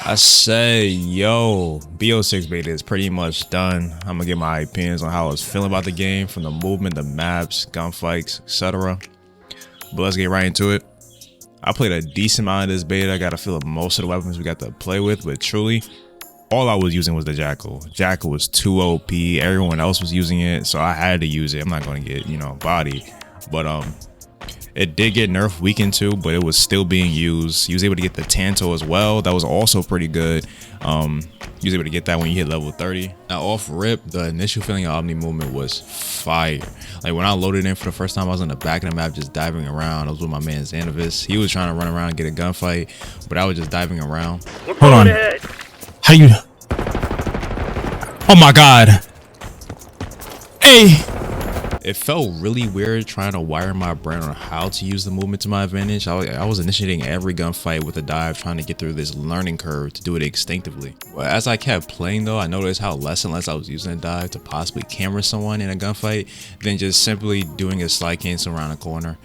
I said, yo, BO6 beta is pretty much done. I'm gonna get my opinions on how I was feeling about the game, from the movement, the maps, gunfights, etc. But let's get right into it. I played a decent amount of this beta. I got a feel of most of the weapons we got to play with, but truly, all I was using was the Jackal. Jackal was too OP. Everyone else was using it, so I had to use it. I'm not gonna get, body, but it did get nerfed weekend 2, but it was still being used. You was able to get the Tanto as well. That was also pretty good. You was able to get that when you hit level 30. Now off rip, the initial feeling of Omni movement was fire. Like when I loaded in for the first time, I was on the back of the map just diving around. I was with my man Xanavis. He was trying to run around and get a gunfight, but I was just diving around. Hold on. How do you... Oh my god. Hey! It felt really weird trying to wire my brain on how to use the movement to my advantage. I was initiating every gunfight with a dive, trying to get through this learning curve to do it instinctively. But as I kept playing though, I noticed how less and less I was using a dive to possibly camera someone in a gunfight than just simply doing a slide cancel around a corner.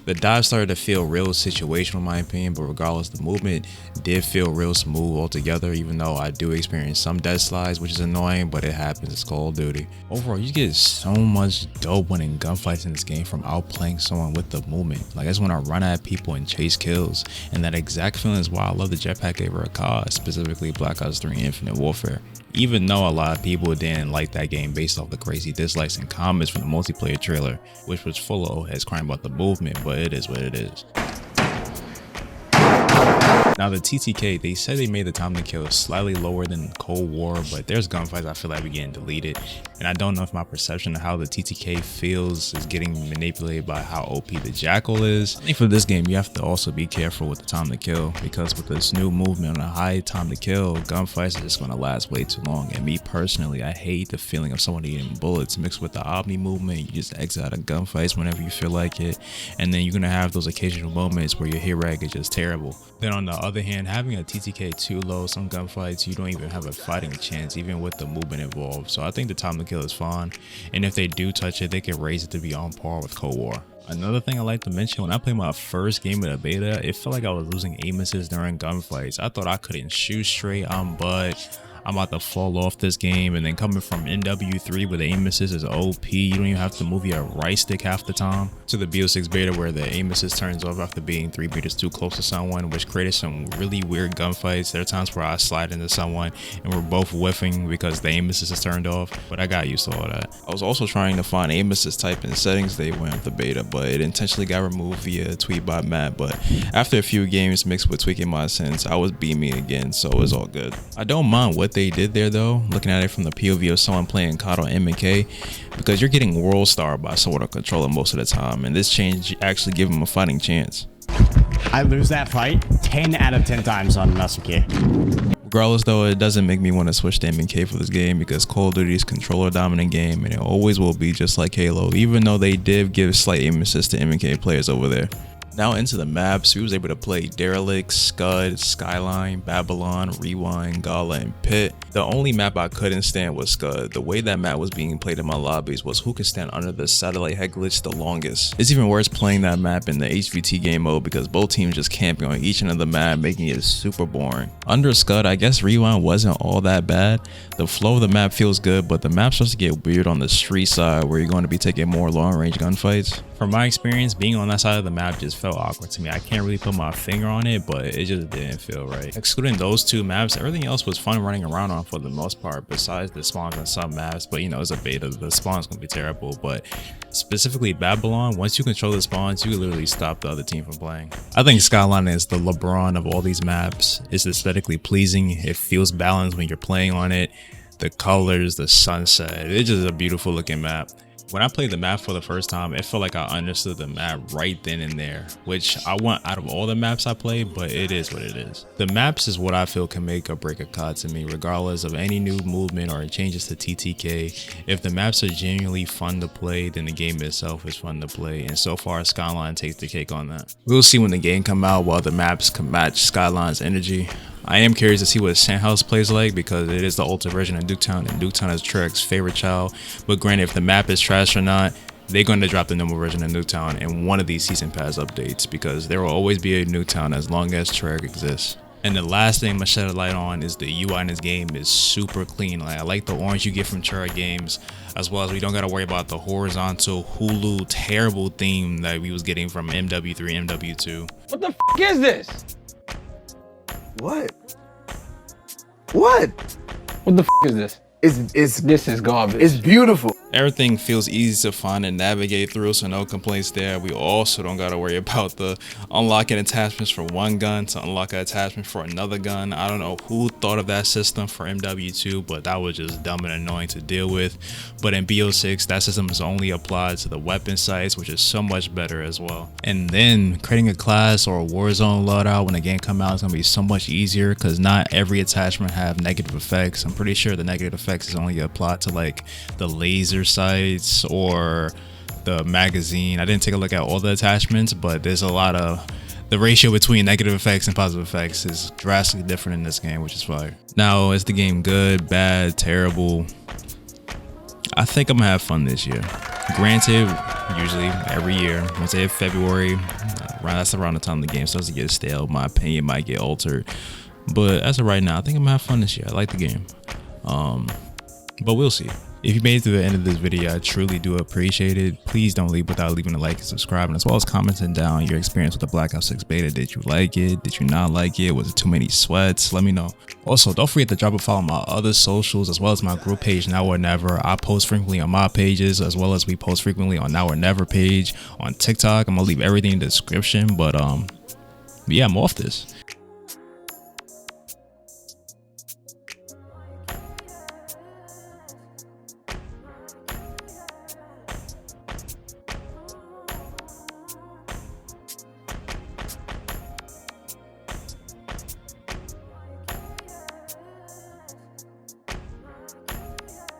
The dive started to feel real situational in my opinion, but regardless, the movement did feel real smooth altogether, even though I do experience some dead slides, which is annoying, but it happens. It's Call of Duty. Overall, you get so much dope winning gunfights in this game from outplaying someone with the movement. Like I just want to run at people and chase kills, and that exact feeling is why I love the jetpack over a COD, specifically Black Ops 3 Infinite Warfare. Even though a lot of people didn't like that game based off the crazy dislikes and comments from the multiplayer trailer, which was full of old heads crying about the movement, but it is what it is. Now the TTK, they said they made the time to kill slightly lower than Cold War, but there's gunfights I feel like we're getting deleted, and I don't know if my perception of how the TTK feels is getting manipulated by how OP the Jackal is. I think for this game you have to also be careful with the time to kill, because with this new movement on a high time to kill, gunfights are just going to last way too long. And me personally, I hate the feeling of someone eating bullets mixed with the Omni movement. You just exit out of gunfights whenever you feel like it, and then you're going to have those occasional moments where your hit rate is just terrible. Then on the other hand, having a TTK too low, some gunfights you don't even have a fighting chance even with the movement involved. So I think the time to kill is fine, and if they do touch it, they can raise it to be on par with Cold War. Another thing I like to mention, when I played my first game of the beta, it felt like I was losing aim assist during gunfights. I thought I couldn't shoot straight, I'm about to fall off this game, and then coming from NW3 where the aim assist is OP, you don't even have to move your right stick half the time, to the BO6 beta where the aim assist turns off after being 3 meters too close to someone, which created some really weird gunfights. There are times where I slide into someone and we're both whiffing because the aim assist is turned off, but I got used to all that. I was also trying to find aim assist type in settings they went with the beta, but it intentionally got removed via tweetbot map. But after a few games mixed with tweaking my sense, I was beaming again, so it's all good. I don't mind what they did there though, looking at it from the POV of someone playing COD on M&K, because you're getting world star by someone on controller most of the time, and this change actually gave him a fighting chance. I lose that fight 10 out of 10 times on Master Key. Regardless though, it doesn't make me want to switch to M&K for this game, because Call of Duty is controller dominant game, and it always will be, just like Halo, even though they did give slight aim assist to M&K players over there. Now into the maps, we was able to play Derelict, Scud, Skyline, Babylon, Rewind, Gala, and Pit. The only map I couldn't stand was Scud. The way that map was being played in my lobbies was who could stand under the satellite head glitch the longest. It's even worse playing that map in the HVT game mode, because both teams just camping on each end of the map, making it super boring. Under Scud, I guess Rewind wasn't all that bad. The flow of the map feels good, but the map starts to get weird on the street side where you're going to be taking more long range gunfights. From my experience, being on that side of the map just felt awkward to me. I can't really put my finger on it, but it just didn't feel right. Excluding those two maps, everything else was fun running around on for the most part, besides the spawns on some maps. But it's a beta, the spawn's gonna be terrible. But specifically Babylon, once you control the spawns, you can literally stop the other team from playing. I think Skyline is the LeBron of all these maps. It's aesthetically pleasing, it feels balanced when you're playing on it. The colors, the sunset, it's just a beautiful looking map. When I played the map for the first time, it felt like I understood the map right then and there, which I want out of all the maps I played, but it is what it is. The maps is what I feel can make or break a COD to me, regardless of any new movement or changes to TTK. If the maps are genuinely fun to play, then the game itself is fun to play, and so far Skyline takes the cake on that. We'll see when the game come out while the maps can match Skyline's energy. I am curious to see what Sandhouse plays like, because it is the ultimate version of Nuketown, and Nuketown is Trek's favorite child. But granted, if the map is trash or not, they're going to drop the normal version of Nuketown in one of these season pass updates, because there will always be a Nuketown as long as Trek exists. And the last thing I'm gonna shed a light on is the UI in this game is super clean. Like I like the orange you get from Chura games, as well as we don't gotta worry about the horizontal Hulu terrible theme that we was getting from MW3, MW2. What the f is this? What? What? What the f is this? This is garbage. It's beautiful. Everything feels easy to find and navigate through, so no complaints there. We also don't gotta worry about the unlocking attachments for one gun to unlock an attachment for another gun. I don't know who thought of that system for MW2, but that was just dumb and annoying to deal with. But in BO6, that system is only applied to the weapon sites, which is so much better as well. And then creating a class or a Warzone loadout when the game comes out is gonna be so much easier because not every attachment have negative effects. I'm pretty sure the negative effects is only applied to like the laser sights or the magazine. I didn't take a look at all the attachments, but there's a lot of the ratio between negative effects and positive effects is drastically different in this game, which is fire. Now, is the game good, bad, terrible? I think I'm gonna have fun this year. Granted, usually every year, once they hit February, that's around the time the game starts to get stale. My opinion might get altered, but as of right now, I think I'm gonna have fun this year. I like the game. But we'll see. If you made it to the end of this video, I truly do appreciate it. Please don't leave without leaving a like and subscribing, as well as commenting down your experience with the Black Ops 6 beta. Did you like it? Did you not like it? Was it too many sweats? Let me know. Also, don't forget to drop a follow on my other socials, as well as my group page, Now or Never. I post frequently on my pages, as well as we post frequently on Now or Never page. On TikTok, I'm gonna leave everything in the description. But yeah, I'm off this.